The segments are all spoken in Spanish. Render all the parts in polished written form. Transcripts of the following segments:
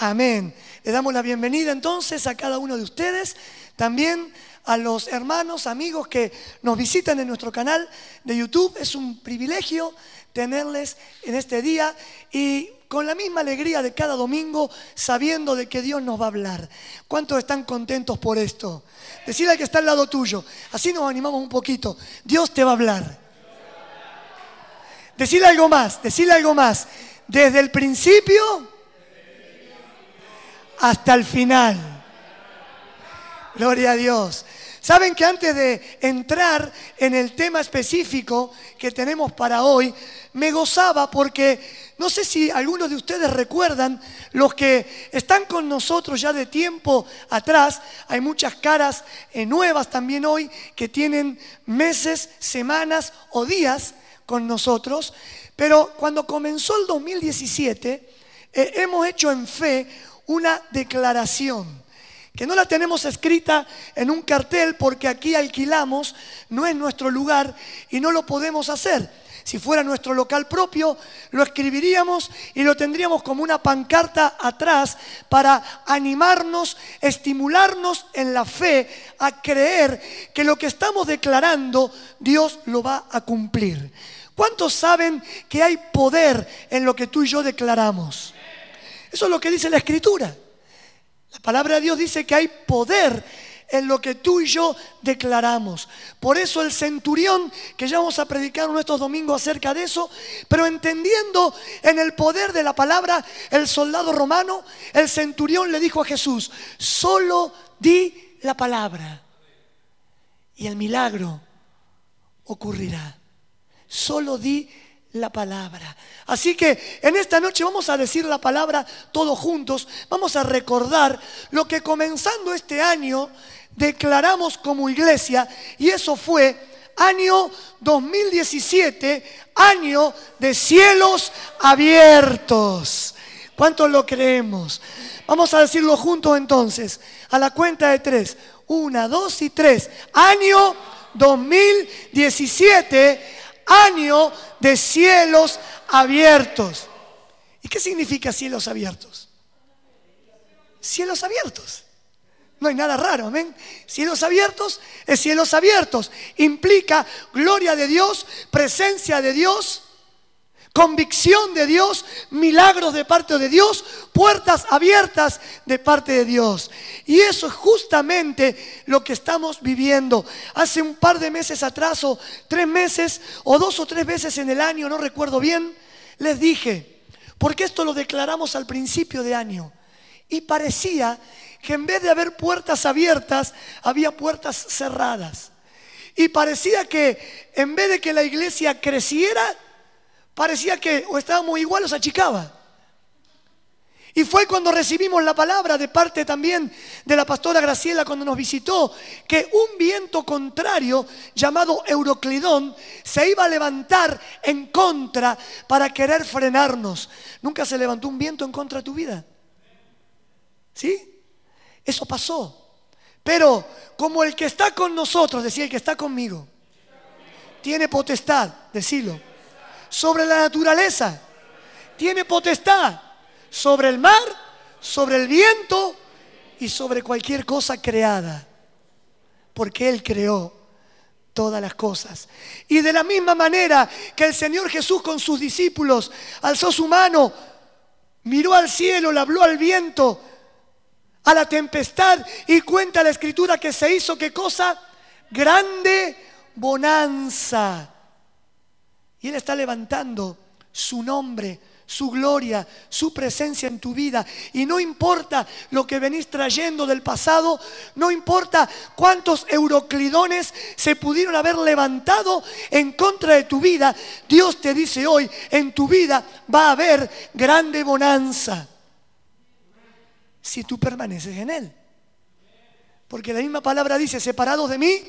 Amén. Le damos la bienvenida entonces a cada uno de ustedes, también a los hermanos, amigos que nos visitan en nuestro canal de YouTube. Es un privilegio tenerles en este día y con la misma alegría de cada domingo, sabiendo de que Dios nos va a hablar. ¿Cuántos están contentos por esto? Decirle al que está al lado tuyo, así nos animamos un poquito. Dios te va a hablar. Decirle algo más, desde el principio hasta el final. Gloria a Dios. Saben que antes de entrar en el tema específico que tenemos para hoy, me gozaba porque no sé si algunos de ustedes recuerdan, los que están con nosotros ya de tiempo atrás, hay muchas caras nuevas también hoy que tienen meses, semanas o días con nosotros, pero cuando comenzó el 2017 hemos hecho en fe una declaración que no la tenemos escrita en un cartel porque aquí alquilamos, no es nuestro lugar y no lo podemos hacer. Si fuera nuestro local propio, lo escribiríamos y lo tendríamos como una pancarta atrás para animarnos, estimularnos en la fe, a creer que lo que estamos declarando, Dios lo va a cumplir. ¿Cuántos saben que hay poder en lo que tú y yo declaramos? Eso es lo que dice la Escritura. La palabra de Dios dice que hay poder en lo que tú y yo declaramos. Por eso el centurión, que ya vamos a predicar nuestros domingos acerca de eso, pero entendiendo en el poder de la palabra, el soldado romano, el centurión le dijo a Jesús: solo di la palabra y el milagro ocurrirá. Solo di la palabra. Así que en esta noche vamos a decir la palabra todos juntos. Vamos a recordar lo que comenzando este año declaramos como iglesia, y eso fue año 2017, año de cielos abiertos. ¿Cuántos lo creemos? Vamos a decirlo juntos entonces, a la cuenta de 3. 1, 2 y 3. Año 2017, año de cielos abiertos. ¿Y qué significa cielos abiertos? Cielos abiertos. No hay nada raro, amén. Cielos abiertos es cielos abiertos. Implica gloria de Dios, presencia de Dios, convicción de Dios, milagros de parte de Dios, puertas abiertas de parte de Dios. Y eso es justamente lo que estamos viviendo. Hace un par de meses atrás, o 3 meses, o 2 o 3 veces en el año, no recuerdo bien, les dije, porque esto lo declaramos al principio de año, y parecía que en vez de haber puertas abiertas, había puertas cerradas. Y parecía que en vez de que la iglesia creciera, parecía que o estábamos igual o se achicaba. Y fue cuando recibimos la palabra de parte también de la pastora Graciela cuando nos visitó, que un viento contrario llamado Euroclidón se iba a levantar en contra para querer frenarnos. ¿Nunca se levantó un viento en contra de tu vida? ¿Sí? Eso pasó. Pero como el que está con nosotros, decía el que está conmigo, tiene potestad, decilo, sobre la naturaleza, tiene potestad sobre el mar, sobre el viento y sobre cualquier cosa creada, porque Él creó todas las cosas. Y de la misma manera que el Señor Jesús con sus discípulos alzó su mano, miró al cielo, le habló al viento, a la tempestad, y cuenta la Escritura que se hizo, ¿qué cosa? Grande bonanza. Y Él está levantando su nombre, su gloria, su presencia en tu vida. Y no importa lo que venís trayendo del pasado, no importa cuántos euroclidones se pudieron haber levantado en contra de tu vida, Dios te dice hoy, en tu vida va a haber grande bonanza, si tú permaneces en Él. Porque la misma palabra dice: separados de mí,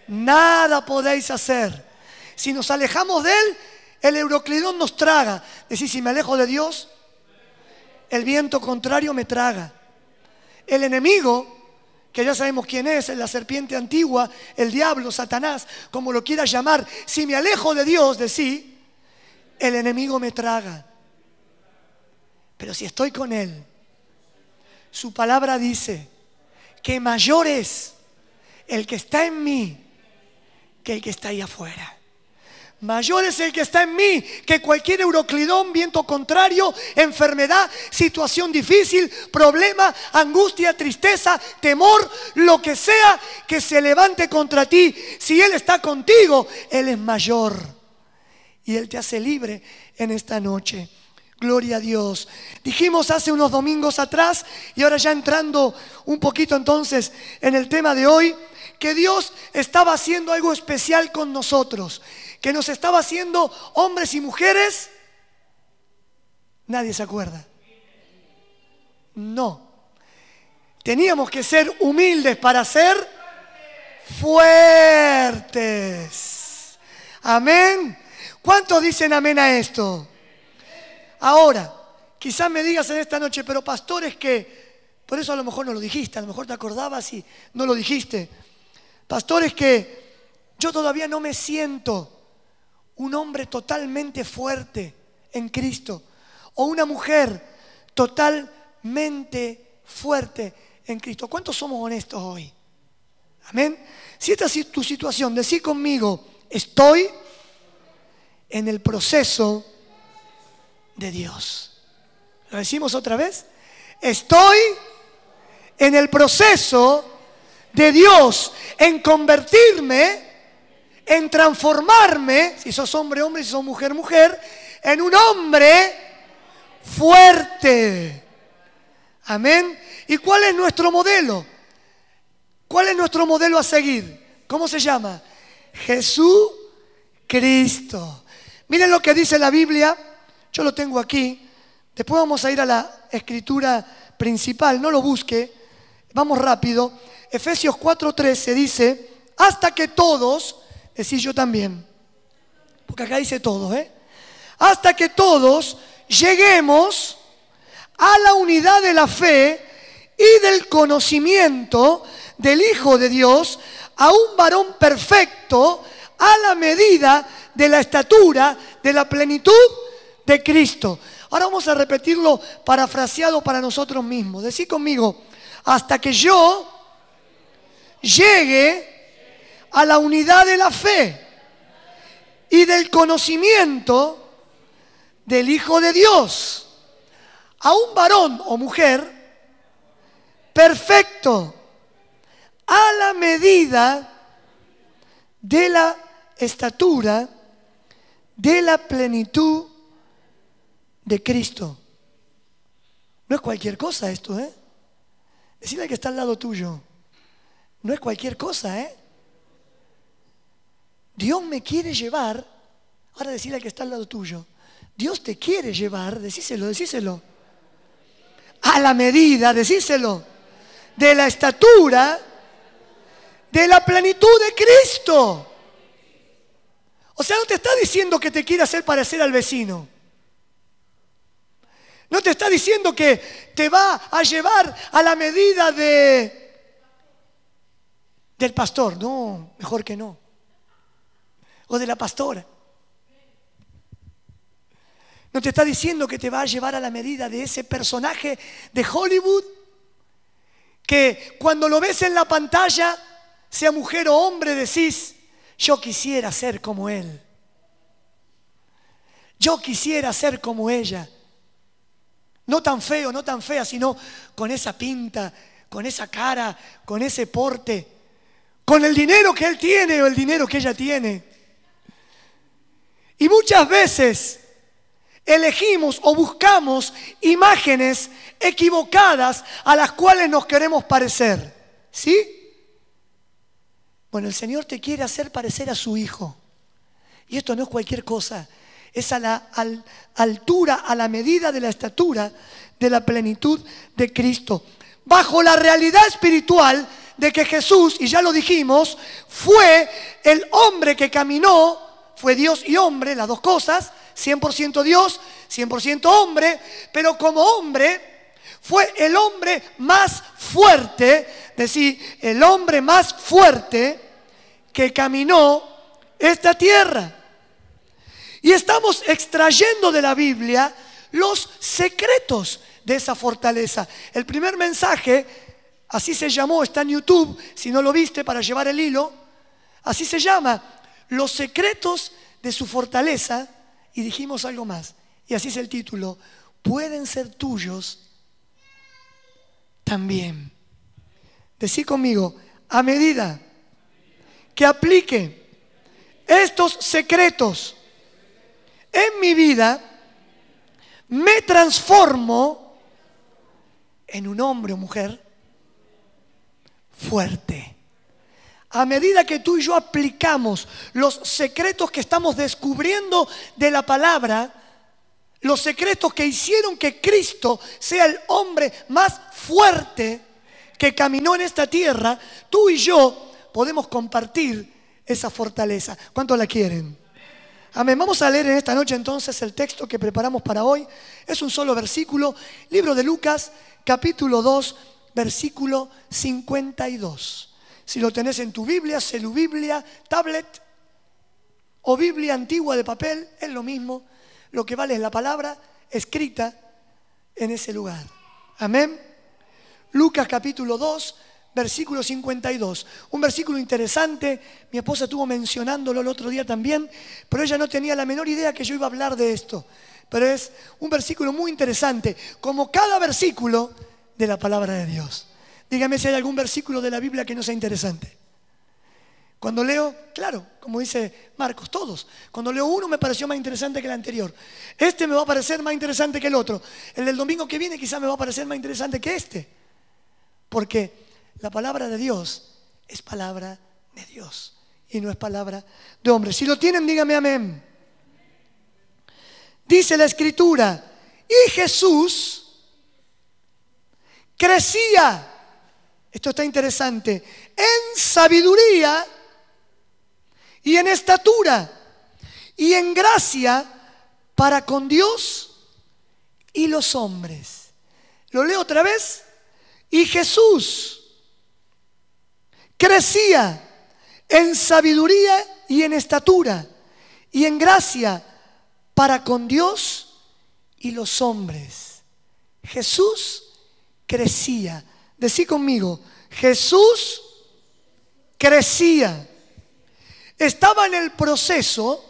nada podéis hacer. Si nos alejamos de Él, el euroclidón nos traga. Decir, si me alejo de Dios, el viento contrario me traga. El enemigo, que ya sabemos quién es, la serpiente antigua, el diablo, Satanás, como lo quieras llamar, si me alejo de Dios, el enemigo me traga. Pero si estoy con Él, su palabra dice que mayor es el que está en mí que el que está ahí afuera. Mayor es el que está en mí que cualquier euroclidón, viento contrario, enfermedad, situación difícil, problema, angustia, tristeza, temor, lo que sea que se levante contra ti. Si Él está contigo, Él es mayor y Él te hace libre en esta noche. Gloria a Dios. Dijimos hace unos domingos atrás, y ahora ya entrando un poquito entonces en el tema de hoy, que Dios estaba haciendo algo especial con nosotros, que nos estaba haciendo hombres y mujeres. Nadie se acuerda. No. Teníamos que ser humildes para ser fuertes. Amén. ¿Cuántos dicen amén a esto? Ahora, quizás me digas en esta noche, pero pastor, es que, por eso a lo mejor no lo dijiste, a lo mejor te acordabas y no lo dijiste. Pastor, es que yo todavía no me siento un hombre totalmente fuerte en Cristo, o una mujer totalmente fuerte en Cristo. ¿Cuántos somos honestos hoy? Amén. Si esta es tu situación, decí conmigo: estoy en el proceso de Dios. ¿Lo decimos otra vez? Estoy en el proceso de Dios, en convertirme, en transformarme, si sos hombre, hombre, si sos mujer, mujer, en un hombre fuerte. Amén. ¿Y cuál es nuestro modelo? ¿Cuál es nuestro modelo a seguir? ¿Cómo se llama? Jesucristo. Miren lo que dice la Biblia. Yo lo tengo aquí. Después vamos a ir a la escritura principal. No lo busque. Vamos rápido. Efesios 4:13 dice: hasta que todos, decís yo también, porque acá dice todos, hasta que todos lleguemos a la unidad de la fe y del conocimiento del Hijo de Dios, a un varón perfecto, a la medida de la estatura de la plenitud de Cristo. Ahora vamos a repetirlo parafraseado para nosotros mismos. Decí conmigo: hasta que yo llegue a la unidad de la fe y del conocimiento del Hijo de Dios, a un varón o mujer perfecto, a la medida de la estatura de la plenitud de Cristo. No es cualquier cosa esto, Decirle al que está al lado tuyo: no es cualquier cosa, Dios me quiere llevar. Ahora decirle al que está al lado tuyo: Dios te quiere llevar, decíselo. A la medida, decíselo, de la estatura de la plenitud de Cristo. O sea, no te está diciendo que te quiere hacer parecer al vecino. No te está diciendo que te va a llevar a la medida del pastor. No, mejor que no. O de la pastora. No te está diciendo que te va a llevar a la medida de ese personaje de Hollywood que cuando lo ves en la pantalla, sea mujer o hombre, decís: yo quisiera ser como él. Yo quisiera ser como ella. No tan feo, no tan fea, sino con esa pinta, con esa cara, con ese porte, con el dinero que él tiene o el dinero que ella tiene. Y muchas veces elegimos o buscamos imágenes equivocadas a las cuales nos queremos parecer. ¿Sí? Bueno, el Señor te quiere hacer parecer a su Hijo. Y esto no es cualquier cosa. Es a la altura, a la medida de la estatura de la plenitud de Cristo. Bajo la realidad espiritual de que Jesús, y ya lo dijimos, fue el hombre que caminó, fue Dios y hombre, las dos cosas, 100% Dios, 100% hombre, pero como hombre fue el hombre más fuerte, es decir, el hombre más fuerte que caminó esta tierra. Y estamos extrayendo de la Biblia los secretos de esa fortaleza. El primer mensaje, así se llamó, está en YouTube, si no lo viste, para llevar el hilo, así se llama, los secretos de su fortaleza, y dijimos algo más, y así es el título, pueden ser tuyos también. Decí conmigo, a medida que aplique estos secretos en mi vida, me transformo en un hombre o mujer fuerte. A medida que tú y yo aplicamos los secretos que estamos descubriendo de la palabra, los secretos que hicieron que Cristo sea el hombre más fuerte que caminó en esta tierra, tú y yo podemos compartir esa fortaleza. ¿Cuántos la quieren? Amén. Vamos a leer en esta noche entonces el texto que preparamos para hoy. Es un solo versículo. Libro de Lucas, capítulo 2, versículo 52. Si lo tenés en tu Biblia, celubiblia, tablet o Biblia antigua de papel, es lo mismo. Lo que vale es la palabra escrita en ese lugar. Amén. Lucas capítulo 2, versículo 52. Un versículo interesante. Mi esposa estuvo mencionándolo el otro día también, pero ella no tenía la menor idea que yo iba a hablar de esto. Pero es un versículo muy interesante, como cada versículo de la palabra de Dios. Dígame si hay algún versículo de la Biblia que no sea interesante. Cuando leo, claro, como dice Marcos, todos. Cuando leo uno me pareció más interesante que el anterior. Este me va a parecer más interesante que el otro. El del domingo que viene quizás me va a parecer más interesante que este. Porque la palabra de Dios es palabra de Dios y no es palabra de hombre. Si lo tienen, dígame amén. Dice la Escritura, y Jesús crecía, esto está interesante, en sabiduría y en estatura y en gracia para con Dios y los hombres. Lo leo otra vez. Y Jesús crecía en sabiduría y en estatura y en gracia para con Dios y los hombres. Jesús crecía. Decí conmigo, Jesús crecía. Estaba en el proceso,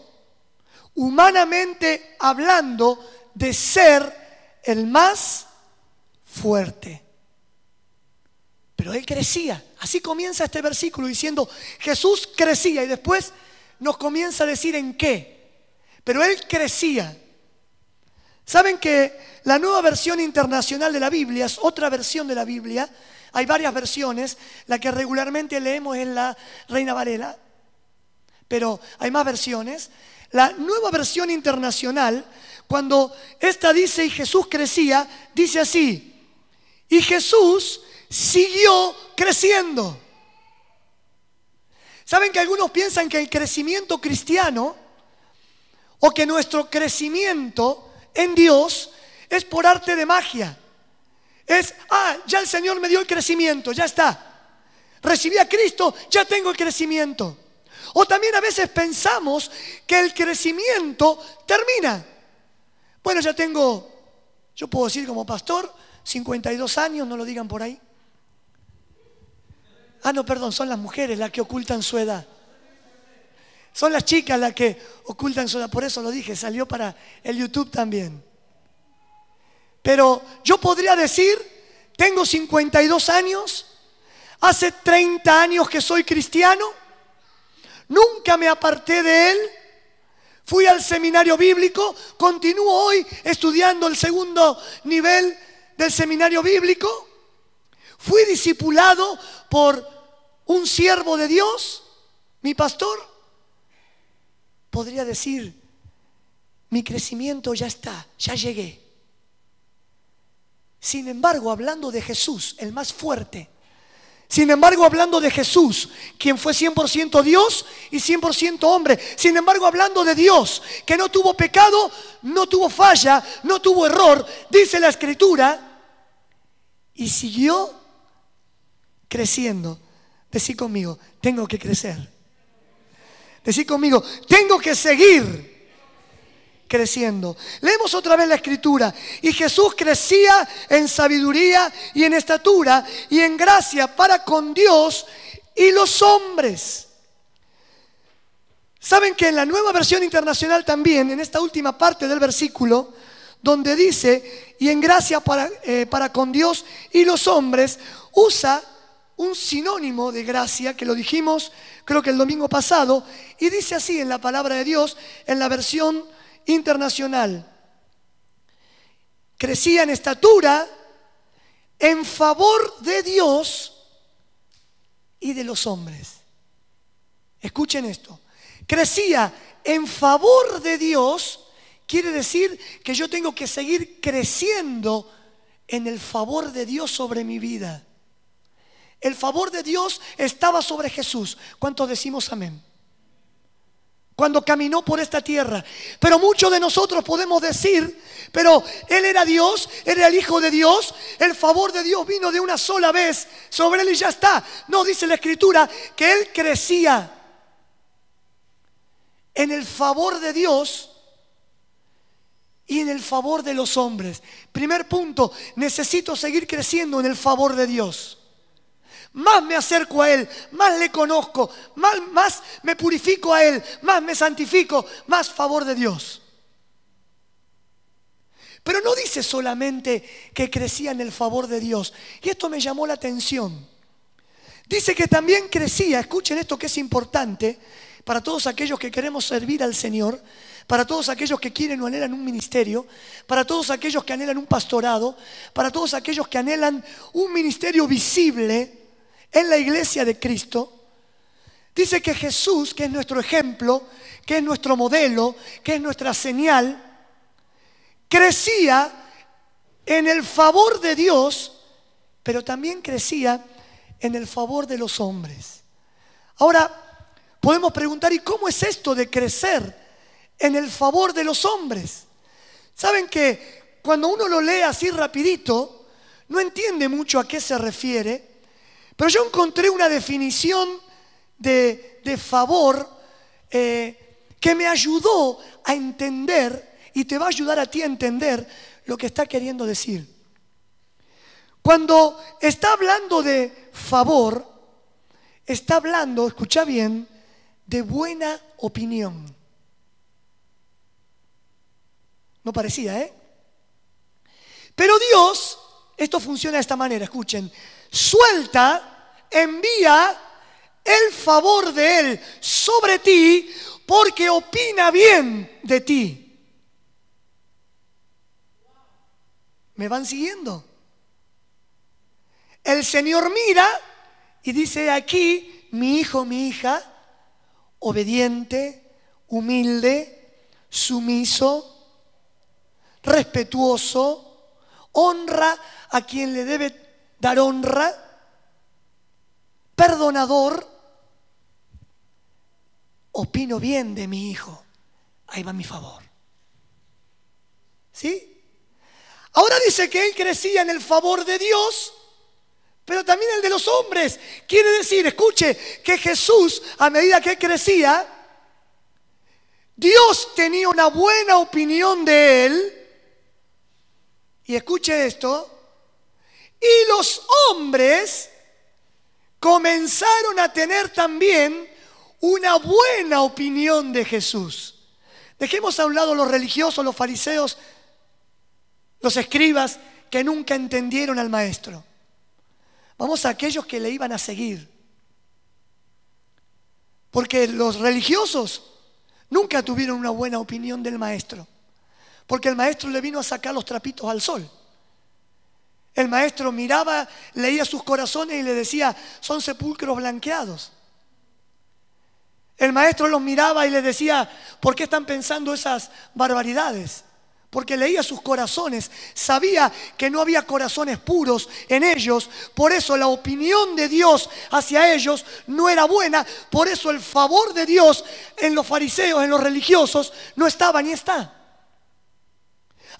humanamente hablando, de ser el más fuerte. Pero él crecía. Así comienza este versículo diciendo, Jesús crecía, y después nos comienza a decir en qué. Pero él crecía. ¿Saben que la nueva versión internacional de la Biblia es otra versión de la Biblia? Hay varias versiones. La que regularmente leemos es la Reina Valera, pero hay más versiones. La nueva versión internacional, cuando esta dice y Jesús crecía, dice así, y Jesús siguió creciendo. ¿Saben que algunos piensan que el crecimiento cristiano o que nuestro crecimiento en Dios es por arte de magia? Es, ya el Señor me dio el crecimiento, ya está. Recibí a Cristo, ya tengo el crecimiento. O también a veces pensamos que el crecimiento termina. Bueno, ya tengo, yo puedo decir como pastor, 52 años, no lo digan por ahí. No, perdón, son las mujeres las que ocultan su edad. Son las chicas las que ocultan su edad, por eso lo dije, salió para el YouTube también. Pero yo podría decir, tengo 52 años, hace 30 años que soy cristiano, nunca me aparté de él, fui al seminario bíblico, continúo hoy estudiando el segundo nivel del seminario bíblico, fui discipulado por un siervo de Dios, mi pastor. Podría decir, mi crecimiento ya está, ya llegué. Sin embargo, hablando de Jesús, el más fuerte, sin embargo, hablando de Jesús, quien fue 100% Dios y 100% hombre, sin embargo, hablando de Dios, que no tuvo pecado, no tuvo falla, no tuvo error, dice la Escritura, y siguió creciendo. Decí conmigo, tengo que crecer. Decí conmigo, tengo que seguir creciendo. Leemos otra vez la escritura. Y Jesús crecía en sabiduría y en estatura y en gracia para con Dios y los hombres. Saben que en la Nueva Versión Internacional también, en esta última parte del versículo, donde dice, y en gracia para con Dios y los hombres, usa un sinónimo de gracia, que lo dijimos creo que el domingo pasado, y dice así en la palabra de Dios, en la versión internacional: crecía en estatura, en favor de Dios y de los hombres. Escuchen esto. Crecía en favor de Dios, quiere decir que yo tengo que seguir creciendo en el favor de Dios sobre mi vida. El favor de Dios estaba sobre Jesús. ¿Cuántos decimos amén? Cuando caminó por esta tierra. Pero muchos de nosotros podemos decir, pero Él era Dios, era el Hijo de Dios, el favor de Dios vino de una sola vez sobre Él y ya está. No, dice la Escritura que Él crecía en el favor de Dios y en el favor de los hombres. Primer punto, necesito seguir creciendo en el favor de Dios. Más me acerco a Él, más le conozco, más me purifico a Él, más me santifico, más favor de Dios. Pero no dice solamente que crecía en el favor de Dios. Y esto me llamó la atención. Dice que también crecía, escuchen esto que es importante, para todos aquellos que queremos servir al Señor, para todos aquellos que quieren o anhelan un ministerio, para todos aquellos que anhelan un pastorado, para todos aquellos que anhelan un ministerio visible en la iglesia de Cristo. Dice que Jesús, que es nuestro ejemplo, que es nuestro modelo, que es nuestra señal, crecía en el favor de Dios, pero también crecía en el favor de los hombres. Ahora, podemos preguntar, ¿y cómo es esto de crecer en el favor de los hombres? Saben que cuando uno lo lee así rapidito, no entiende mucho a qué se refiere, pero yo encontré una definición de favor que me ayudó a entender y te va a ayudar a ti a entender lo que está queriendo decir. Cuando está hablando de favor, está hablando, escucha bien, de buena opinión. No parecía, ¿eh? Pero Dios, esto funciona de esta manera, escuchen, suelta, envía el favor de Él sobre ti porque opina bien de ti. ¿Me van siguiendo? El Señor mira y dice: aquí mi hijo, mi hija, obediente, humilde, sumiso, respetuoso, honra a quien le debe dar honra, perdonador, opino bien de mi hijo, ahí va mi favor. ¿Sí? Ahora dice que él crecía en el favor de Dios, pero también el de los hombres. Quiere decir, escuche, que Jesús, a medida que crecía, Dios tenía una buena opinión de él. Y escuche esto, y los hombres comenzaron a tener también una buena opinión de Jesús. Dejemos a un lado los religiosos, los fariseos, los escribas que nunca entendieron al maestro. Vamos a aquellos que le iban a seguir. Porque los religiosos nunca tuvieron una buena opinión del maestro. Porque el maestro le vino a sacar los trapitos al sol. El maestro miraba, leía sus corazones y le decía: son sepulcros blanqueados. El maestro los miraba y les decía: ¿por qué están pensando esas barbaridades? Porque leía sus corazones, sabía que no había corazones puros en ellos, por eso la opinión de Dios hacia ellos no era buena, por eso el favor de Dios en los fariseos, en los religiosos, no estaba ni está.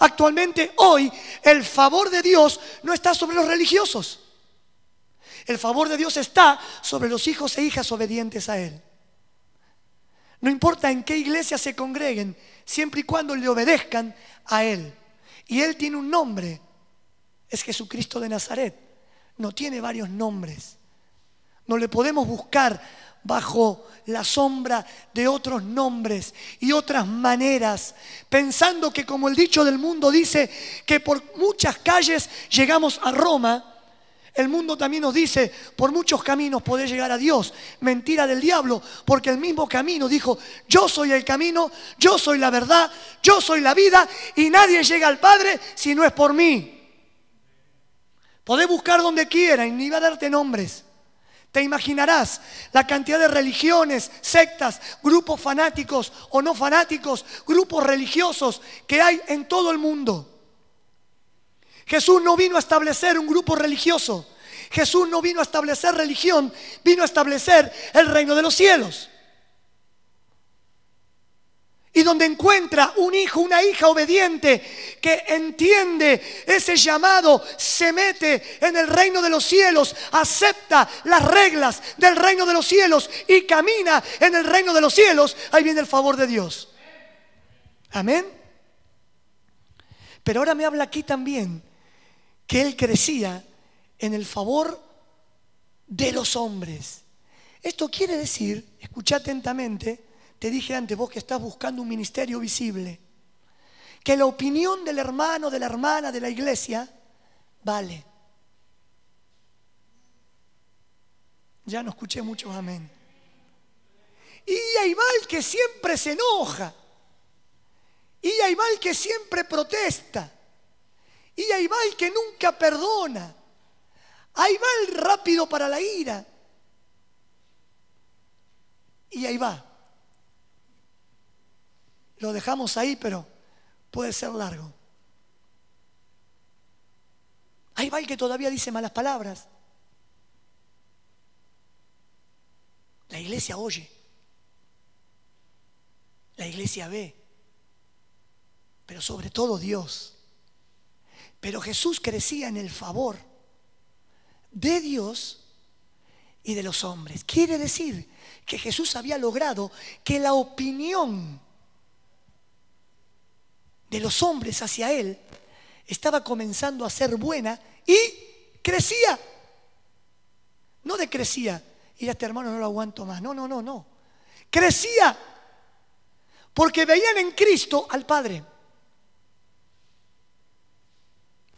Actualmente, hoy, el favor de Dios no está sobre los religiosos. El favor de Dios está sobre los hijos e hijas obedientes a Él. No importa en qué iglesia se congreguen, siempre y cuando le obedezcan a Él. Y Él tiene un nombre, es Jesucristo de Nazaret. No tiene varios nombres. No le podemos buscar bajo la sombra de otros nombres y otras maneras, pensando que, como el dicho del mundo dice, que por muchas calles llegamos a Roma. El mundo también nos dice, por muchos caminos podés llegar a Dios. Mentira del diablo, porque el mismo camino dijo: yo soy el camino, yo soy la verdad, yo soy la vida, y nadie llega al Padre si no es por mí. Podés buscar donde quiera y ni va a darte nombres. Te imaginarás la cantidad de religiones, sectas, grupos fanáticos o no fanáticos, grupos religiosos que hay en todo el mundo. Jesús no vino a establecer un grupo religioso. Jesús no vino a establecer religión, vino a establecer el reino de los cielos. Y donde encuentra un hijo, una hija obediente que entiende ese llamado, se mete en el reino de los cielos, acepta las reglas del reino de los cielos y camina en el reino de los cielos, ahí viene el favor de Dios. Amén. Pero ahora me habla aquí también que él crecía en el favor de los hombres. Esto quiere decir, escucha atentamente, te dije antes, vos que estás buscando un ministerio visible, que la opinión del hermano, de la hermana, de la iglesia, vale. Ya no escuché muchos amén. Y ahí va el que siempre se enoja. Y ahí va el que siempre protesta. Y ahí va el que nunca perdona. Ahí va el rápido para la ira. Y ahí va. Lo dejamos ahí, pero puede ser largo. Ahí va el que todavía dice malas palabras. La iglesia oye. La iglesia ve. Pero sobre todo Dios. Pero Jesús crecía en el favor de Dios y de los hombres. Quiere decir que Jesús había logrado que la opinión de los hombres hacia Él estaba comenzando a ser buena y crecía. No decrecía, y a este hermano no lo aguanto más. No. Crecía porque veían en Cristo al Padre.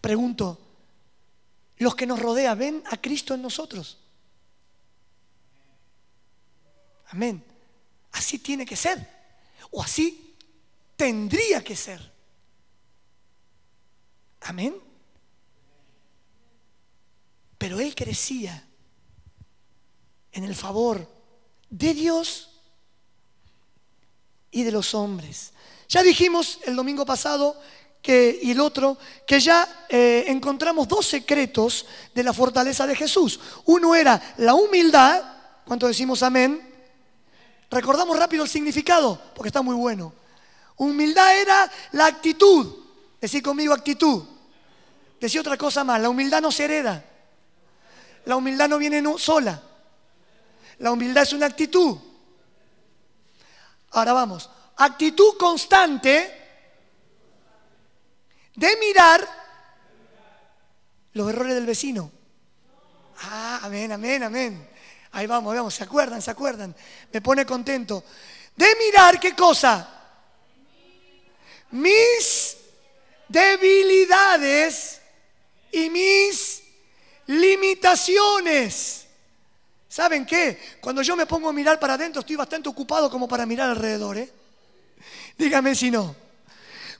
Pregunto, ¿los que nos rodean ven a Cristo en nosotros? Amén. Así tiene que ser, o así tendría que ser. Amén. Pero él crecía en el favor de Dios y de los hombres. Ya dijimos el domingo pasado y el otro, que ya encontramos dos secretos de la fortaleza de Jesús. Uno era la humildad. ¿Cuánto decimos amén? Recordamos rápido el significado, porque está muy bueno. Humildad era la actitud. Decí conmigo actitud. Decí otra cosa más, la humildad no se hereda. La humildad no viene sola. La humildad es una actitud. Ahora vamos. Actitud constante de mirar los errores del vecino. Amén. Ahí vamos, ¿se acuerdan? Me pone contento. De mirar, ¿qué cosa? Mis debilidades y mis limitaciones. ¿Saben qué? Cuando yo me pongo a mirar para adentro, estoy bastante ocupado como para mirar alrededor, ¿eh? Dígame si no.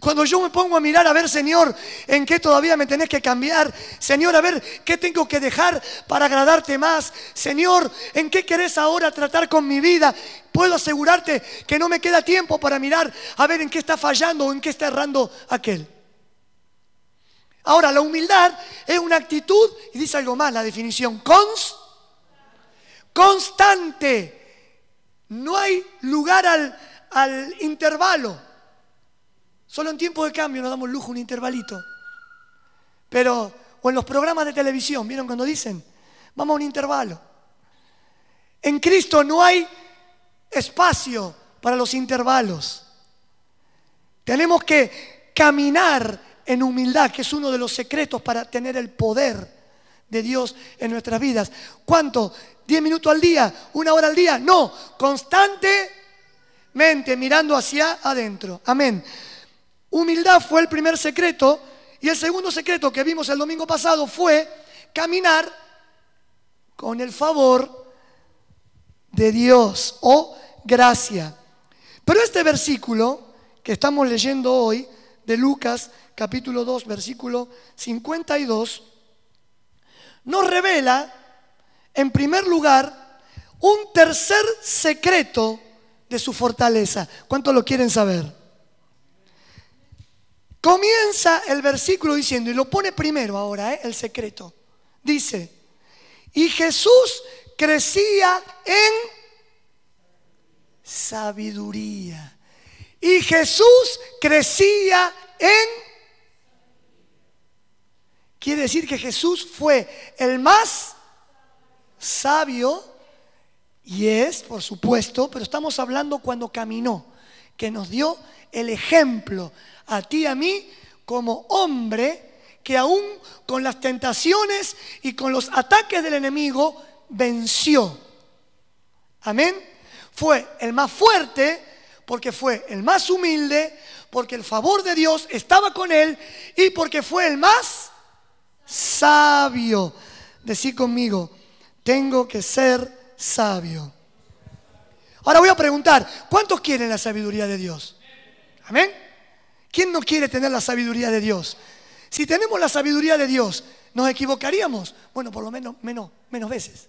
Cuando yo me pongo a mirar, a ver, Señor, en qué todavía me tenés que cambiar. Señor, a ver, qué tengo que dejar para agradarte más. Señor, en qué querés ahora tratar con mi vida. Puedo asegurarte que no me queda tiempo para mirar a ver en qué está fallando o en qué está errando aquel. Ahora, la humildad es una actitud, y dice algo más la definición, constante. No hay lugar al intervalo. Solo en tiempo de cambio nos damos lujo un intervalito. Pero, o en los programas de televisión, ¿vieron cuando dicen? Vamos a un intervalo. En Cristo no hay espacio para los intervalos. Tenemos que caminar en humildad, que es uno de los secretos para tener el poder de Dios en nuestras vidas. ¿Cuánto? ¿10 minutos al día? ¿1 hora al día? No, constantemente mirando hacia adentro. Amén. Humildad fue el primer secreto, y el segundo secreto que vimos el domingo pasado fue caminar con el favor de Dios o gracia. Pero este versículo que estamos leyendo hoy, de Lucas capítulo 2, versículo 52, nos revela, en primer lugar, un tercer secreto de su fortaleza. ¿Cuántos lo quieren saber? Comienza el versículo diciendo, y lo pone primero ahora, el secreto. Dice, y Jesús crecía en sabiduría. Y Jesús crecía en... Quiere decir que Jesús fue el más sabio, y es, por supuesto, pero estamos hablando cuando caminó, que nos dio el ejemplo a ti y a mí como hombre que aún con las tentaciones y con los ataques del enemigo venció. Amén. Fue el más fuerte porque fue el más humilde, porque el favor de Dios estaba con él y porque fue el más sabio. Decí conmigo, tengo que ser sabio. Ahora voy a preguntar, ¿cuántos quieren la sabiduría de Dios? Amén. ¿Quién no quiere tener la sabiduría de Dios? Si tenemos la sabiduría de Dios, ¿nos equivocaríamos? Bueno, por lo menos veces.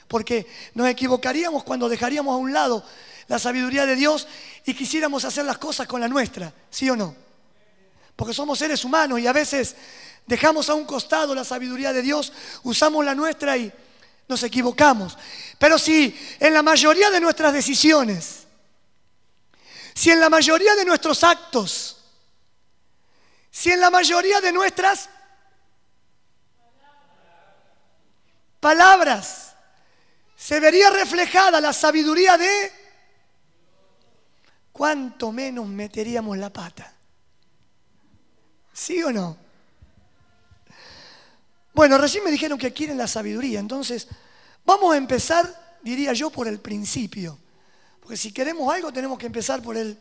Porque nos equivocaríamos cuando dejaríamos a un lado la sabiduría de Dios y quisiéramos hacer las cosas con la nuestra, ¿sí o no? Porque somos seres humanos y a veces dejamos a un costado la sabiduría de Dios, usamos la nuestra y nos equivocamos. Pero si en la mayoría de nuestras decisiones, si en la mayoría de nuestros actos, si en la mayoría de nuestras palabras se vería reflejada la sabiduría de, ¿cuánto menos meteríamos la pata? ¿Sí o no? Bueno, recién me dijeron que quieren la sabiduría, entonces vamos a empezar, diría yo, por el principio. Porque si queremos algo tenemos que empezar por el,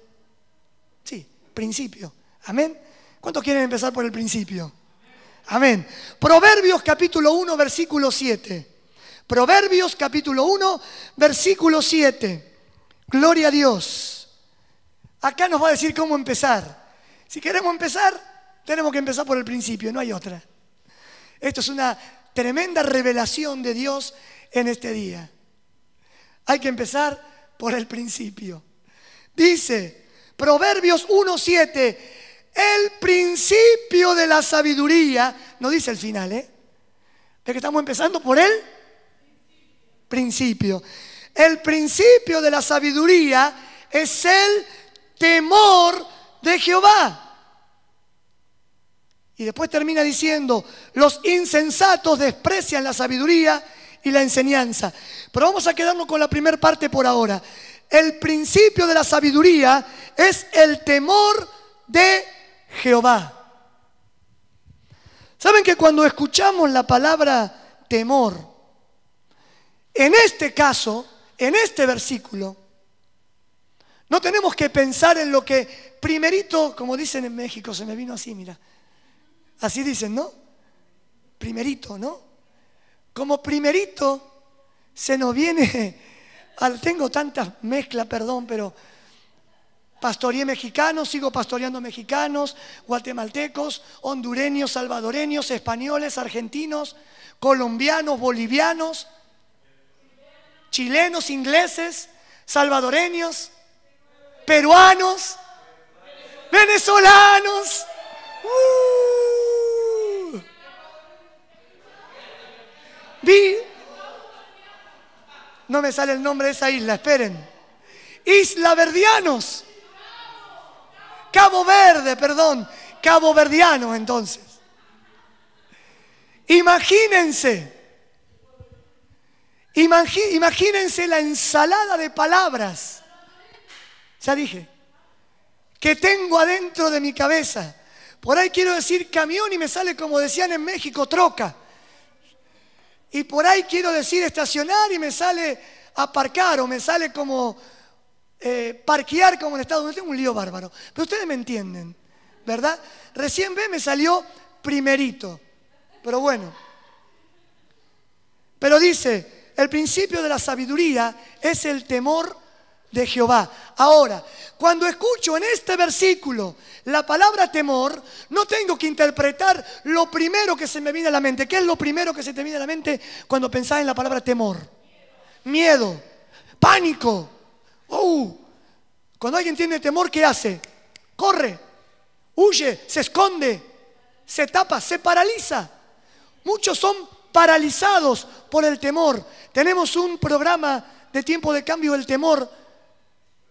principio. Amén. ¿Cuántos quieren empezar por el principio? Amén. Proverbios capítulo 1, versículo 7. Proverbios capítulo 1, versículo 7. Gloria a Dios. Acá nos va a decir cómo empezar. Si queremos empezar, tenemos que empezar por el principio, no hay otra. Esto es una tremenda revelación de Dios en este día. Hay que empezar por el principio. Dice, Proverbios 1, 7. El principio de la sabiduría, no dice el final, ¿eh? De que estamos empezando por el principio. El principio de la sabiduría es el temor de Jehová. Y después termina diciendo, los insensatos desprecian la sabiduría y la enseñanza. Pero vamos a quedarnos con la primera parte por ahora. El principio de la sabiduría es el temor de Jehová. ¿Saben que cuando escuchamos la palabra temor, en este caso, en este versículo, no tenemos que pensar en lo que primerito, como dicen en México, se me vino así, mira. Así dicen, ¿no? Primerito, ¿no? Como primerito se nos viene, tengo tantas mezclas, perdón, pero pastoreé mexicanos, sigo pastoreando mexicanos, guatemaltecos, hondureños, salvadoreños, españoles, argentinos, colombianos, bolivianos, chilenos, ingleses, salvadoreños, peruanos, venezolanos. No me sale el nombre de esa isla, esperen. Islaverdianos. Cabo Verde, perdón. Caboverdianos, entonces. Imagínense la ensalada de palabras Ya dije. Que tengo adentro de mi cabeza. Por ahí quiero decir camión y me sale, como decían en México, troca. Y por ahí quiero decir estacionar y me sale aparcar, o me sale como parquear, como en Estados Unidos. Tengo un lío bárbaro. Pero ustedes me entienden, ¿verdad? Recién me salió primerito. Pero bueno. Pero dice, el principio de la sabiduría es el temor de Jehová. Ahora, cuando escucho en este versículo la palabra temor, no tengo que interpretar lo primero que se me viene a la mente. ¿Qué es lo primero que se te viene a la mente cuando pensás en la palabra temor? Miedo, pánico. Cuando alguien tiene temor, ¿qué hace? Corre, huye, se esconde, se tapa, se paraliza. Muchos son paralizados por el temor. Tenemos un programa de tiempo de cambio del temor.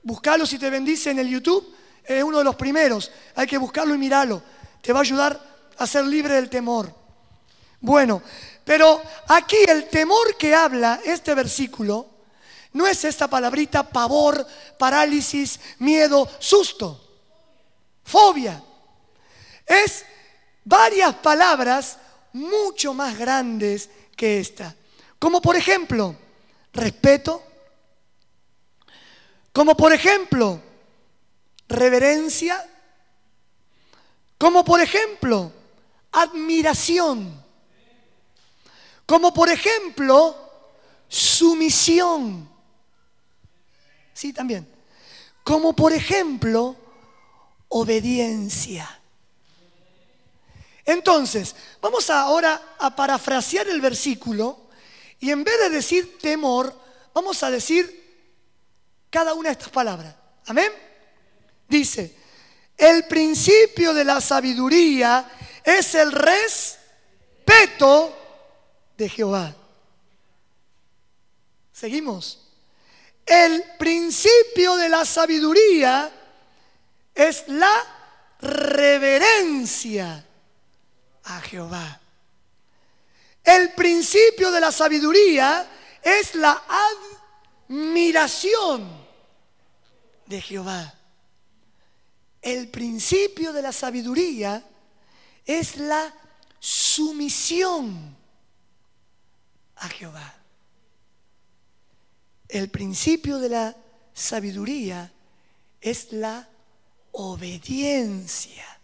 Búscalo si te bendice en el YouTube. Es uno de los primeros. Hay que buscarlo y mirarlo. Te va a ayudar a ser libre del temor. Bueno, pero aquí el temor que habla este versículo no es esta palabrita pavor, parálisis, miedo, susto, fobia. Es varias palabras mucho más grandes que esta. Como por ejemplo, respeto. Como por ejemplo, reverencia. Como por ejemplo, admiración. Como por ejemplo, sumisión. Sí, también. Como por ejemplo, obediencia. Entonces, vamos ahora a parafrasear el versículo y en vez de decir temor, vamos a decir cada una de estas palabras. Amén. Dice, el principio de la sabiduría es el respeto de Jehová. Seguimos. El principio de la sabiduría es la reverencia a Jehová. El principio de la sabiduría es la admiración de Jehová. El principio de la sabiduría es la sumisión a Jehová. El principio de la sabiduría es la obediencia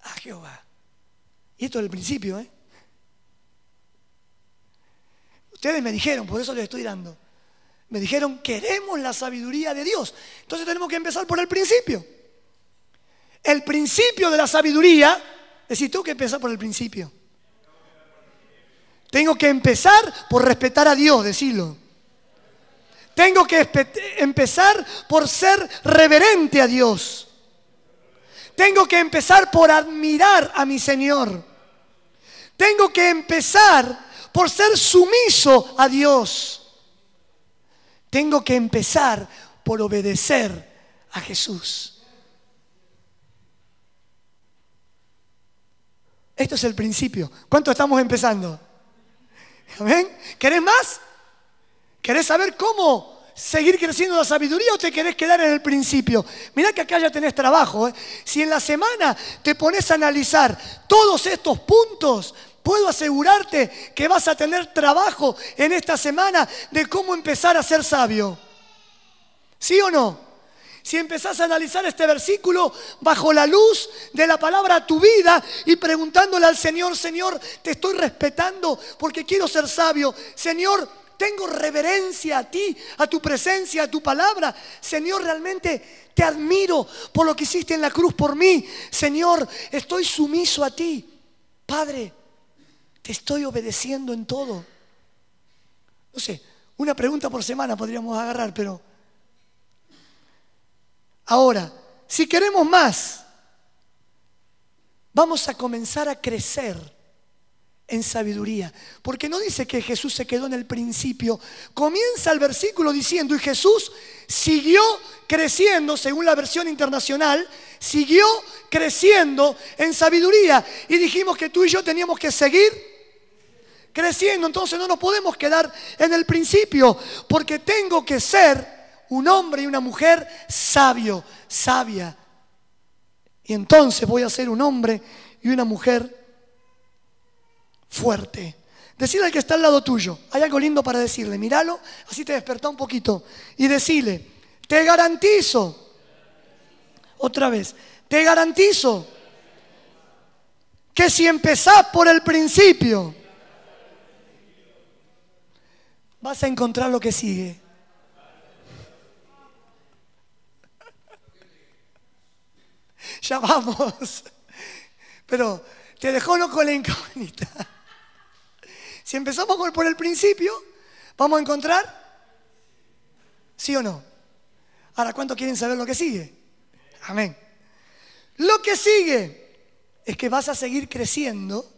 a Jehová. Y esto es el principio, ¿eh? Ustedes me dijeron, por eso les estoy dando. Me dijeron, queremos la sabiduría de Dios. Entonces tenemos que empezar por el principio. El principio de la sabiduría, decís, tengo que empezar por el principio. Tengo que empezar por respetar a Dios, decirlo. Tengo que empezar por ser reverente a Dios. Tengo que empezar por admirar a mi Señor. Tengo que empezar por ser sumiso a Dios. Tengo que empezar por obedecer a Jesús. Esto es el principio. ¿Cuánto estamos empezando? ¿Amén? ¿Querés más? ¿Querés saber cómo seguir creciendo la sabiduría o te querés quedar en el principio? Mirá que acá ya tenés trabajo, ¿eh? Si en la semana te pones a analizar todos estos puntos, puedo asegurarte que vas a tener trabajo en esta semana de cómo empezar a ser sabio. ¿Sí o no? Si empezás a analizar este versículo bajo la luz de la palabra a tu vida y preguntándole al Señor, Señor, te estoy respetando porque quiero ser sabio. Señor, tengo reverencia a ti, a tu presencia, a tu palabra. Señor, realmente te admiro por lo que hiciste en la cruz por mí. Señor, estoy sumiso a ti. Padre, te estoy obedeciendo en todo. No sé, una pregunta por semana podríamos agarrar, pero... Ahora, si queremos más, vamos a comenzar a crecer en sabiduría. Porque no dice que Jesús se quedó en el principio. Comienza el versículo diciendo, y Jesús siguió creciendo, según la versión internacional, siguió creciendo en sabiduría. Y dijimos que tú y yo teníamos que seguir creciendo. Entonces no nos podemos quedar en el principio, porque tengo que ser un hombre y una mujer sabio, sabia. Y entonces voy a ser un hombre y una mujer fuerte. Decirle al que está al lado tuyo, hay algo lindo para decirle, míralo, así te despertá un poquito. Y decirle, te garantizo, otra vez, te garantizo que si empezás por el principio, vas a encontrar lo que sigue. Ya vamos. Pero te dejó no con la incógnita. Si empezamos por el principio, ¿vamos a encontrar? ¿Sí o no? Ahora, ¿cuántos quieren saber lo que sigue? Amén. Lo que sigue es que vas a seguir creciendo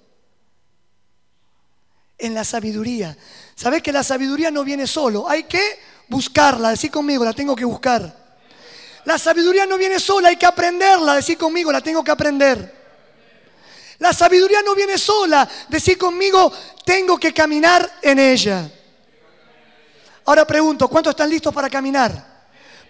en la sabiduría. ¿Sabés que la sabiduría no viene solo? Hay que buscarla. Decí conmigo, la tengo que buscar. La sabiduría no viene sola, hay que aprenderla. Decí conmigo, la tengo que aprender. La sabiduría no viene sola. Decí conmigo, tengo que caminar en ella. Ahora pregunto, ¿cuántos están listos para caminar?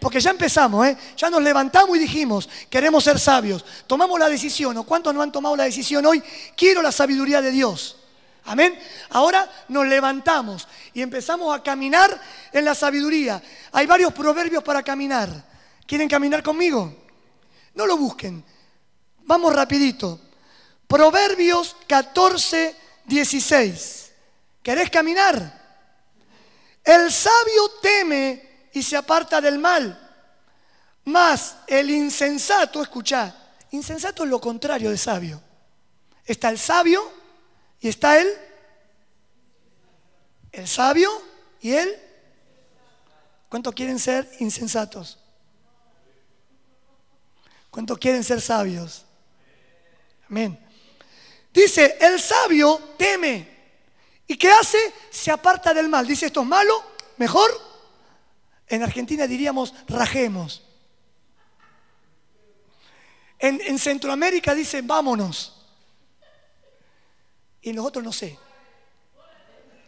Porque ya empezamos, ya nos levantamos y dijimos, queremos ser sabios. Tomamos la decisión, ¿o cuántos no han tomado la decisión hoy? Quiero la sabiduría de Dios. Amén. Ahora nos levantamos y empezamos a caminar en la sabiduría. Hay varios proverbios para caminar. ¿Quieren caminar conmigo? No lo busquen. Vamos rapidito. Proverbios 14, 16. ¿Querés caminar? El sabio teme y se aparta del mal, mas el insensato, escuchá, insensato es lo contrario de sabio. Está el sabio y está el sabio y el... ¿Cuántos quieren ser insensatos? ¿Cuántos quieren ser sabios? Amén. Dice, el sabio teme. ¿Y qué hace? Se aparta del mal. Dice, esto es malo, mejor. En Argentina diríamos, rajemos. En Centroamérica dicen, vámonos. Y nosotros no sé.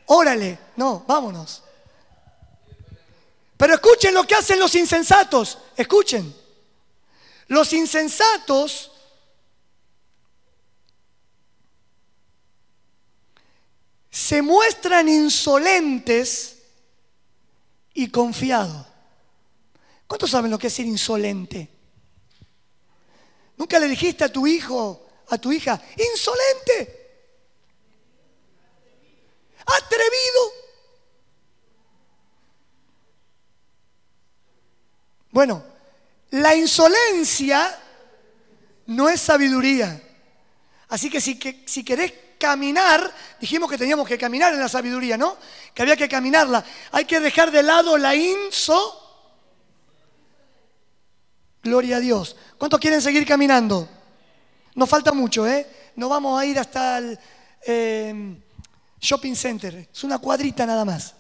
Órale, no, vámonos. Pero escuchen lo que hacen los insensatos. Escuchen. Los insensatos se muestran insolentes y confiados. ¿Cuántos saben lo que es ser insolente? ¿Nunca le dijiste a tu hijo, a tu hija, insolente? Atrevido. Bueno, la insolencia no es sabiduría. Así que si querés caminar, dijimos que teníamos que caminar en la sabiduría, ¿no? Que había que caminarla. Hay que dejar de lado la Gloria a Dios. ¿Cuántos quieren seguir caminando? Nos falta mucho, No vamos a ir hasta el shopping center. Es una cuadrita nada más.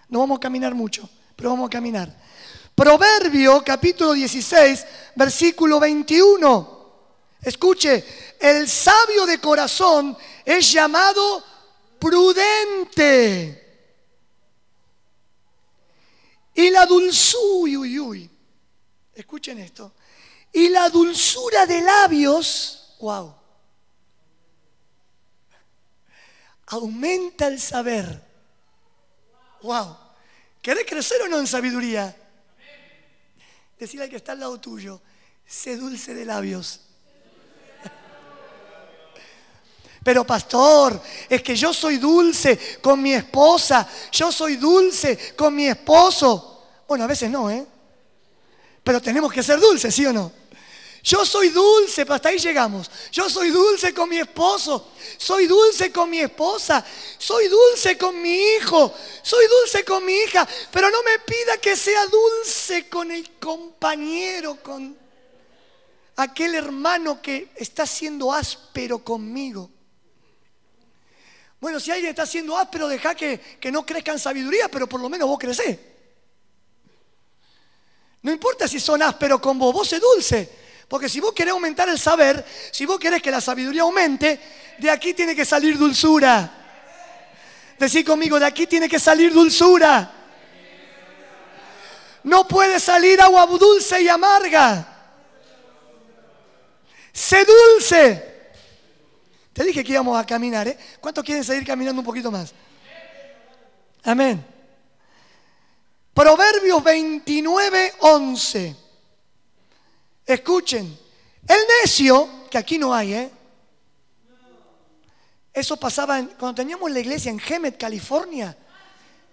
No vamos a caminar mucho, pero vamos a caminar. Proverbio capítulo 16, versículo 21. Escuche, el sabio de corazón es llamado prudente. Y la dulzura, escuchen esto, y la dulzura de labios, wow, aumenta el saber. Wow, ¿querés crecer o no en sabiduría? Decirle al que está al lado tuyo, sé dulce de labios. Pero pastor, es que yo soy dulce con mi esposa, yo soy dulce con mi esposo. Bueno, a veces no, pero tenemos que ser dulces, ¿sí o no? Yo soy dulce, pero hasta ahí llegamos. Yo soy dulce con mi esposo, soy dulce con mi esposa, soy dulce con mi hijo, soy dulce con mi hija, pero no me pida que sea dulce con el compañero, con aquel hermano que está siendo áspero conmigo. Bueno, si alguien está siendo áspero, deja que no crezca en sabiduría, pero por lo menos vos crecés. No importa si son ásperos con vos, vos sé dulce. Porque si vos querés aumentar el saber, si vos querés que la sabiduría aumente, de aquí tiene que salir dulzura. Decí conmigo, de aquí tiene que salir dulzura. No puede salir agua dulce y amarga. Sé dulce. Te dije que íbamos a caminar, ¿eh? ¿Cuántos quieren seguir caminando un poquito más? Amén. Proverbios 29:11. Escuchen. El necio, que aquí no hay, ¿eh? Eso pasaba cuando teníamos la iglesia en Hemet, California.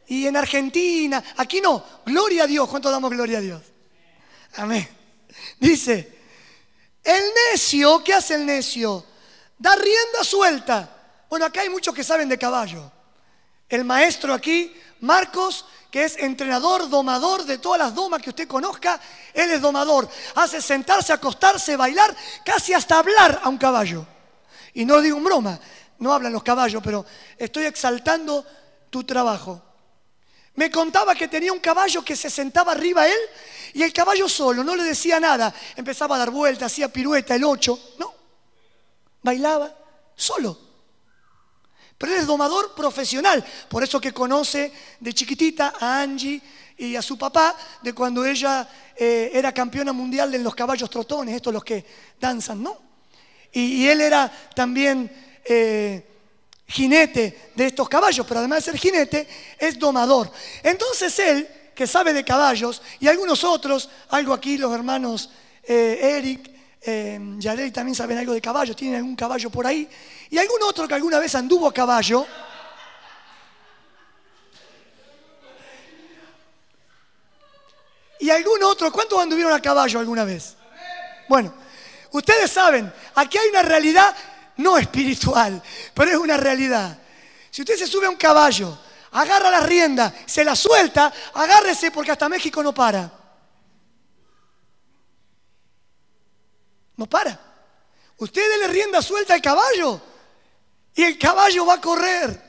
Y en Argentina. Aquí no. Gloria a Dios. ¿Cuánto damos gloria a Dios? Amén. Dice, el necio, ¿qué hace el necio? Da rienda suelta. Bueno, acá hay muchos que saben de caballo. El maestro aquí, Marcos, que es entrenador, domador de todas las domas que usted conozca, él es domador. Hace sentarse, acostarse, bailar, casi hasta hablar a un caballo. Y no digo en broma, no hablan los caballos, pero estoy exaltando tu trabajo. Me contaba que tenía un caballo que se sentaba arriba él y el caballo solo, no le decía nada. Empezaba a dar vueltas, hacía pirueta, el 8, no. Bailaba solo. Pero él es domador profesional, por eso que conoce de chiquitita a Angie y a su papá, de cuando ella era campeona mundial de los caballos trotones, estos los que danzan, ¿no? Y él era también jinete de estos caballos, pero además de ser jinete, es domador. Entonces él, que sabe de caballos, y algunos otros, algo aquí los hermanos Eric, Yareli también saben algo de caballos, tienen algún caballo por ahí, y algún otro que alguna vez anduvo a caballo. Y algún otro, ¿cuántos anduvieron a caballo alguna vez? Bueno, ustedes saben, aquí hay una realidad no espiritual, pero es una realidad. Si usted se sube a un caballo, agarra la rienda, se la suelta, agárrese porque hasta México no para. No para. Usted le rienda suelta al caballo y el caballo va a correr.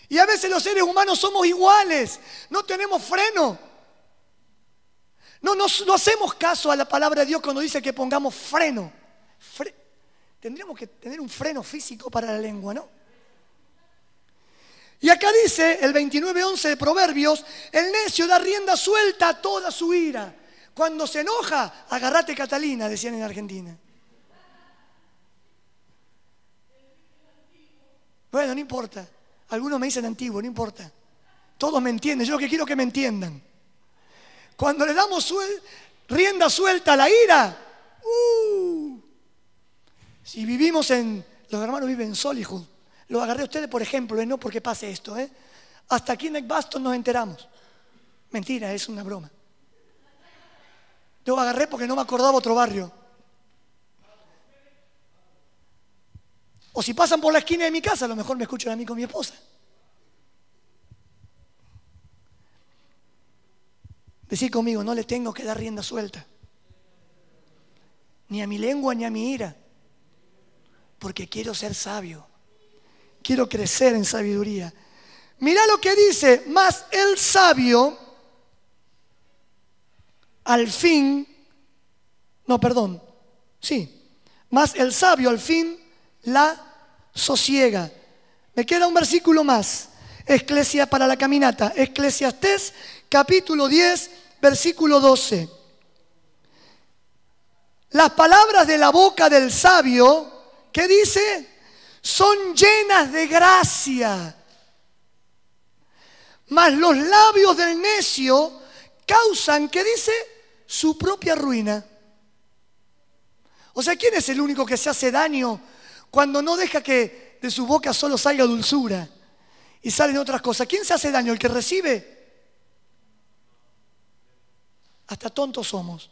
Y a veces los seres humanos somos iguales, no tenemos freno. No hacemos caso a la palabra de Dios cuando dice que pongamos freno. Tendríamos que tener un freno físico para la lengua, ¿no? Y acá dice el 29:11 de Proverbios, el necio da rienda suelta a toda su ira. Cuando se enoja, agarrate Catalina, decían en Argentina. Bueno, no importa. Algunos me dicen antiguo, no importa. Todos me entienden, yo lo que quiero es que me entiendan. Cuando le damos rienda suelta a la ira, si vivimos los hermanos viven en Solihull, lo agarré a ustedes por ejemplo, no porque pase esto, hasta aquí en Edgbaston nos enteramos. Mentira, es una broma. Yo agarré porque no me acordaba otro barrio. O si pasan por la esquina de mi casa, a lo mejor me escuchan a mí con mi esposa. Decí conmigo, no le tengo que dar rienda suelta. Ni a mi lengua ni a mi ira. Porque quiero ser sabio. Quiero crecer en sabiduría. Mira lo que dice, mas el sabio al fin, mas el sabio al fin la sosiega. Me queda un versículo más, para la caminata, Eclesiastés capítulo 10, versículo 12. Las palabras de la boca del sabio, ¿qué dice? Son llenas de gracia. Mas los labios del necio causan, ¿qué dice? Su propia ruina. O sea, ¿quién es el único que se hace daño cuando no deja que de su boca solo salga dulzura y salen otras cosas? ¿Quién se hace daño? ¿El que recibe? Hasta tontos somos.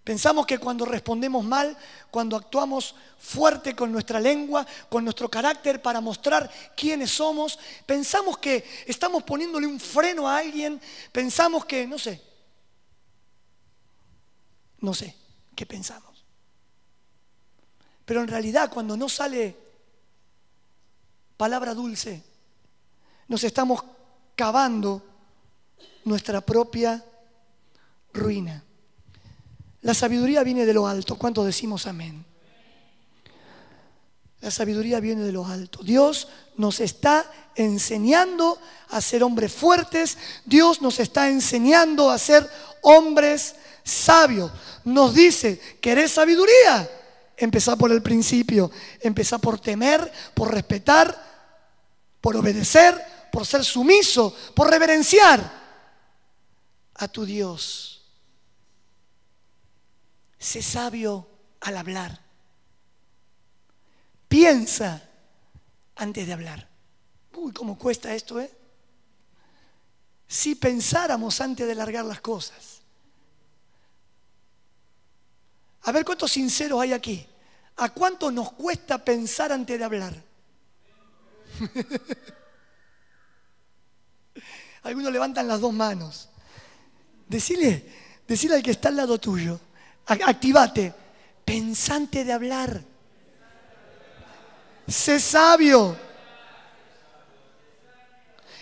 Pensamos que cuando respondemos mal, cuando actuamos fuerte con nuestra lengua, con nuestro carácter para mostrar quiénes somos, pensamos que estamos poniéndole un freno a alguien, pensamos que, no sé qué pensamos. Pero en realidad cuando no sale palabra dulce, nos estamos cavando nuestra propia ruina. La sabiduría viene de lo alto. ¿Cuántos decimos amén? La sabiduría viene de lo alto. Dios nos está enseñando a ser hombres fuertes. Dios nos está enseñando a ser hombres sabios. Nos dice, ¿querés sabiduría? Empezá por el principio. Empezá por temer, por respetar, por obedecer, por ser sumiso, por reverenciar a tu Dios. Sé sabio al hablar. Piensa antes de hablar. Uy, cómo cuesta esto, ¿eh? Si pensáramos antes de largar las cosas. A ver cuántos sinceros hay aquí. ¿A cuánto nos cuesta pensar antes de hablar? Algunos levantan las dos manos. Decile al que está al lado tuyo. Activate. Pensante de hablar. Sé sabio.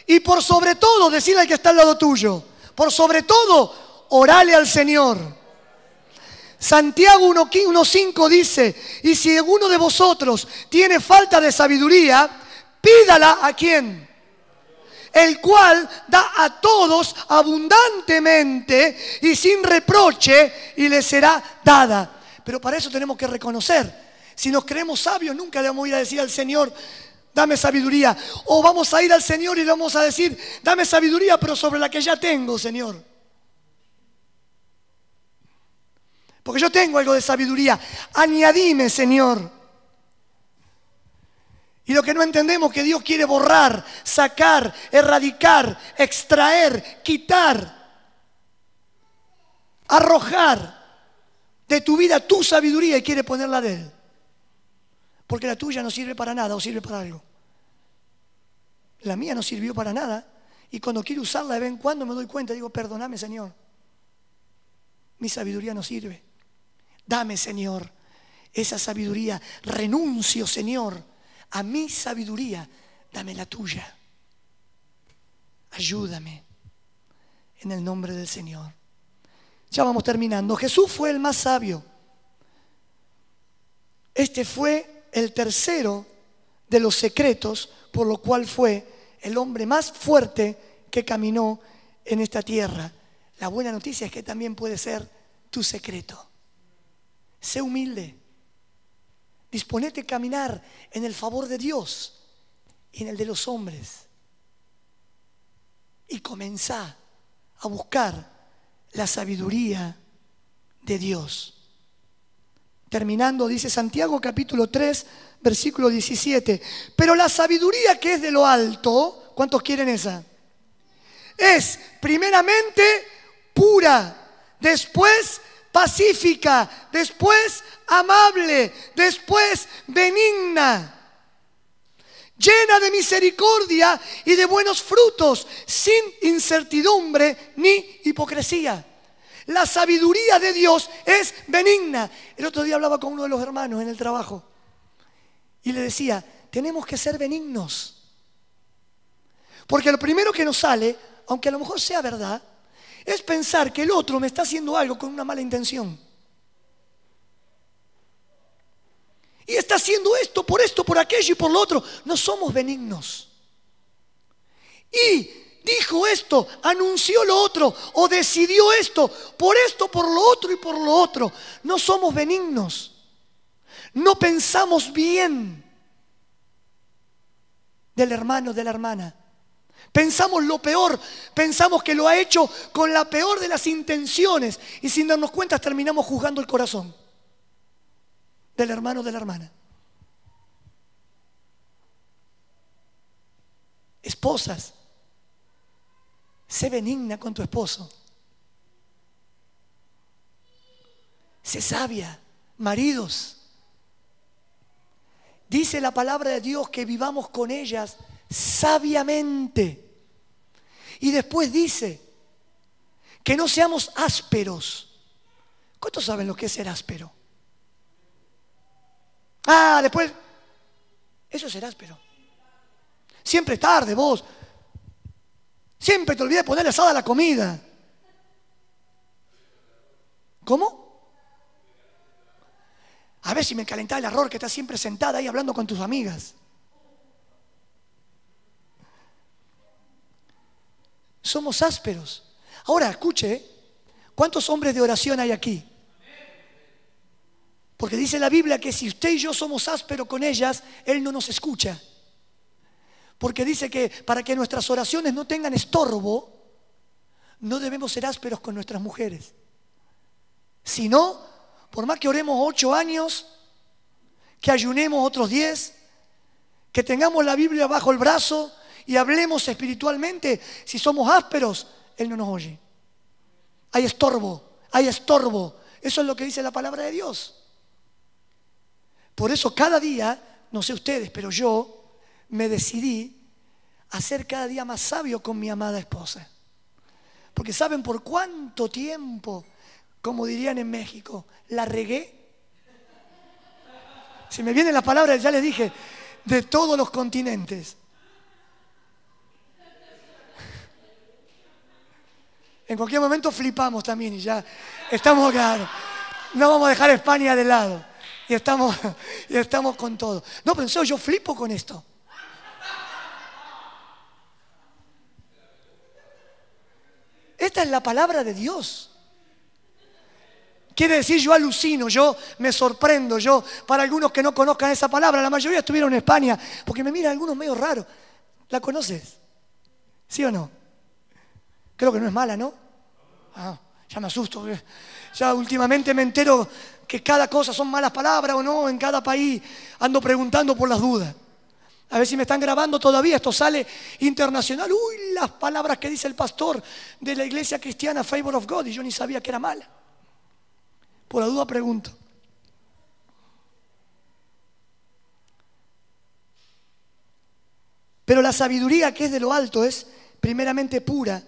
Y por sobre todo, decirle al que está al lado tuyo, por sobre todo, orale al Señor. Santiago 1:5 dice, y si alguno de vosotros tiene falta de sabiduría, pídala ¿a quién? El cual da a todos abundantemente y sin reproche, y le será dada. Pero para eso tenemos que reconocer. Si nos creemos sabios, nunca le vamos a ir a decir al Señor, dame sabiduría. O vamos a ir al Señor y le vamos a decir, dame sabiduría, pero sobre la que ya tengo, Señor. Porque yo tengo algo de sabiduría. Añadime, Señor. Y lo que no entendemos es que Dios quiere borrar, sacar, erradicar, extraer, quitar, arrojar de tu vida tu sabiduría y quiere ponerla de Él. Porque la tuya no sirve para nada o sirve para algo. La mía no sirvió para nada. Y cuando quiero usarla de vez en cuando me doy cuenta, digo, perdóname, Señor. Mi sabiduría no sirve. Dame, Señor, esa sabiduría. Renuncio, Señor, a mi sabiduría. Dame la tuya. Ayúdame en el nombre del Señor. Ya vamos terminando. Jesús fue el más sabio. Este fue el tercero de los secretos, por lo cual fue el hombre más fuerte que caminó en esta tierra. La buena noticia es que también puede ser tu secreto. Sé humilde. Disponete a caminar en el favor de Dios y en el de los hombres. Y comenzá a buscar la sabiduría de Dios. Terminando, dice Santiago capítulo 3, versículo 17. Pero la sabiduría que es de lo alto, ¿cuántos quieren esa? Es primeramente pura, después pacífica, después amable, después benigna, llena de misericordia y de buenos frutos, sin incertidumbre ni hipocresía. La sabiduría de Dios es benigna. El otro día hablaba con uno de los hermanos en el trabajo y le decía, tenemos que ser benignos. Porque lo primero que nos sale, aunque a lo mejor sea verdad, es pensar que el otro me está haciendo algo con una mala intención. Y está haciendo esto, por aquello y por lo otro. No somos benignos. Y dijo esto, anunció lo otro, o decidió esto, por lo otro y por lo otro. No somos benignos. No pensamos bien del hermano, de la hermana. Pensamos lo peor, pensamos que lo ha hecho con la peor de las intenciones y sin darnos cuenta terminamos juzgando el corazón del hermano, de la hermana. Esposas, sé benigna con tu esposo. Sé sabia. Maridos, dice la palabra de Dios que vivamos con ellas sabiamente. Y después dice que no seamos ásperos. ¿Cuántos saben lo que es ser áspero? Después, eso es ser áspero. Siempre tarde vos. Siempre te olvidas de ponerle asada a la comida. ¿Cómo? A ver si me calentaba el arroz, que estás siempre sentada ahí hablando con tus amigas. Somos ásperos. Ahora, escuche, ¿cuántos hombres de oración hay aquí? Porque dice la Biblia que si usted y yo somos ásperos con ellas, Él no nos escucha. Porque dice que para que nuestras oraciones no tengan estorbo, no debemos ser ásperos con nuestras mujeres. Si no, por más que oremos 8 años, que ayunemos otros 10, que tengamos la Biblia bajo el brazo y hablemos espiritualmente, si somos ásperos, Él no nos oye. Hay estorbo, hay estorbo. Eso es lo que dice la palabra de Dios. Por eso cada día, no sé ustedes, pero yo me decidí a ser cada día más sabio con mi amada esposa. Porque ¿saben por cuánto tiempo, como dirían en México, la regué? Si me vienen las palabras, ya les dije, de todos los continentes. En cualquier momento flipamos también y ya estamos claros. No vamos a dejar España de lado. Y estamos con todo. No, pero en serio, yo flipo con esto. Esta es la palabra de Dios. Quiere decir, yo alucino, yo me sorprendo. Para algunos que no conozcan esa palabra, la mayoría estuvieron en España, porque me miran algunos medio raros. ¿La conoces? ¿Sí o no? Creo que no es mala, ¿no? Ah, ya me asusto. Ya últimamente me entero que cada cosa son malas palabras o no en cada país. Ando preguntando por las dudas. A ver si me están grabando todavía. Esto sale internacional. Uy, las palabras que dice el pastor de la iglesia cristiana Favor of God. Y yo ni sabía que era mala. Por la duda pregunto. Pero la sabiduría que es de lo alto es primeramente pura,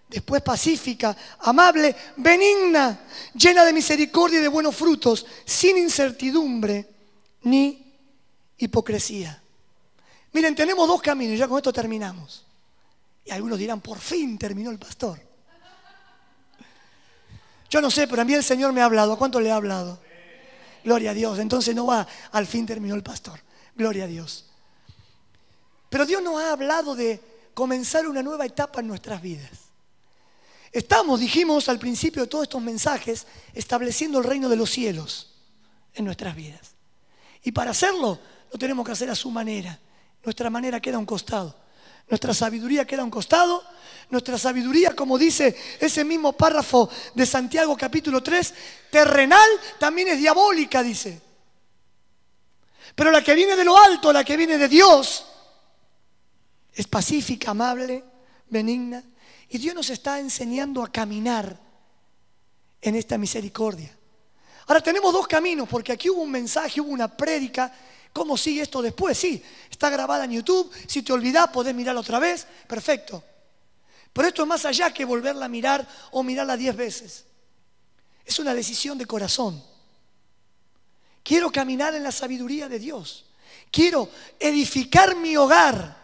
después pacífica, amable, benigna, llena de misericordia y de buenos frutos, sin incertidumbre ni hipocresía. Miren, tenemos 2 caminos, ya con esto terminamos. Y algunos dirán, por fin terminó el pastor. Yo no sé, pero a mí el Señor me ha hablado. ¿A cuánto le ha hablado? Gloria a Dios. Entonces no va, al fin terminó el pastor. Gloria a Dios. Pero Dios nos ha hablado de comenzar una nueva etapa en nuestras vidas. Dijimos al principio de todos estos mensajes, estableciendo el reino de los cielos en nuestras vidas. Y para hacerlo, lo tenemos que hacer a su manera. Nuestra manera queda a un costado. Nuestra sabiduría queda a un costado. Nuestra sabiduría, como dice ese mismo párrafo de Santiago capítulo 3, terrenal también es diabólica, dice. Pero la que viene de lo alto, la que viene de Dios, es pacífica, amable, benigna. Y Dios nos está enseñando a caminar en esta misericordia. Ahora tenemos 2 caminos, porque aquí hubo un mensaje, hubo una prédica. ¿Cómo sigue esto después? Sí, está grabada en YouTube. Si te olvidás, podés mirarla otra vez. Perfecto. Pero esto es más allá que volverla a mirar o mirarla 10 veces. Es una decisión de corazón. Quiero caminar en la sabiduría de Dios. Quiero edificar mi hogar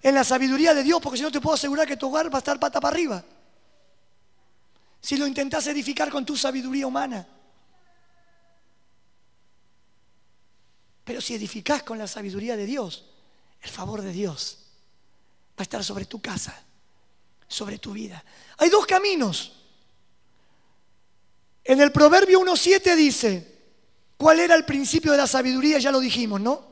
en la sabiduría de Dios, porque si no te puedo asegurar que tu hogar va a estar pata para arriba. Si lo intentás edificar con tu sabiduría humana. Pero si edificás con la sabiduría de Dios, el favor de Dios va a estar sobre tu casa, sobre tu vida. Hay 2 caminos. En el Proverbio 1:7 dice, ¿cuál era el principio de la sabiduría? Ya lo dijimos, ¿no?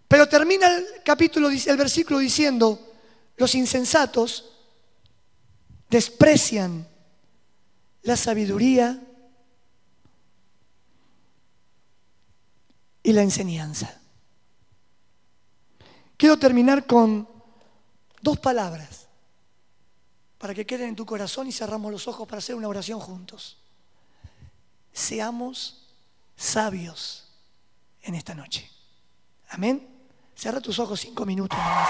Pero termina el versículo diciendo, los insensatos desprecian la sabiduría y la enseñanza. Quiero terminar con 2 palabras para que queden en tu corazón y cerramos los ojos para hacer una oración juntos. Seamos sabios en esta noche. Amén. Cierra tus ojos 5 minutos nomás.